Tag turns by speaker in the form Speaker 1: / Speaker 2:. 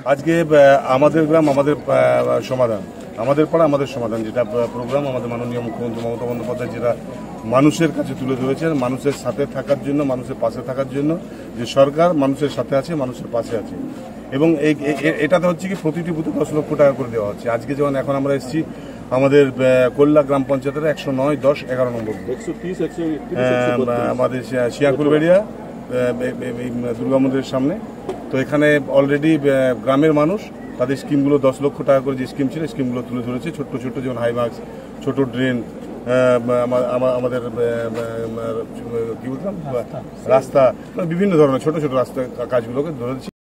Speaker 1: আজকে আমাদের গ্রাম আমাদের সমাধান, আমাদের পাড়া আমাদের সমাধান, যেটা প্রোগ্রাম আমাদের মাননীয় মুখ্যমন্ত্রী মমতা বন্দ্যোপাধ্যায় যেটা মানুষের কাছে তুলে ধরেছেন, মানুষের সাথে থাকার জন্য, মানুষের পাশে থাকার জন্য, যে সরকার মানুষের সাথে আছে, মানুষের পাশে আছে। এবং এটাতে হচ্ছে কি প্রতিটি বুথে 10 লক্ষ টাকা করে দেওয়া হচ্ছে। আজকে যেমন এখন আমরা এসেছি আমাদের কোল্লা গ্রাম পঞ্চায়েতের 109, 10, 11 নম্বর আমাদের শিয়াকুলবেড়িয়া দুর্গা মন্দিরের সামনে। তো এখানে অলরেডি গ্রামের মানুষ তাদের স্কিমগুলো 10 লক্ষ টাকা করে যে স্কিম ছিল স্কিমগুলো তুলে ধরেছে। ছোট্ট ছোট্ট যেমন হাইমার্কস, ছোট ড্রেন, আমাদের কি বলতাম রাস্তা, বিভিন্ন ধরনের ছোট ছোট রাস্তা কাজগুলোকে ধরেছে।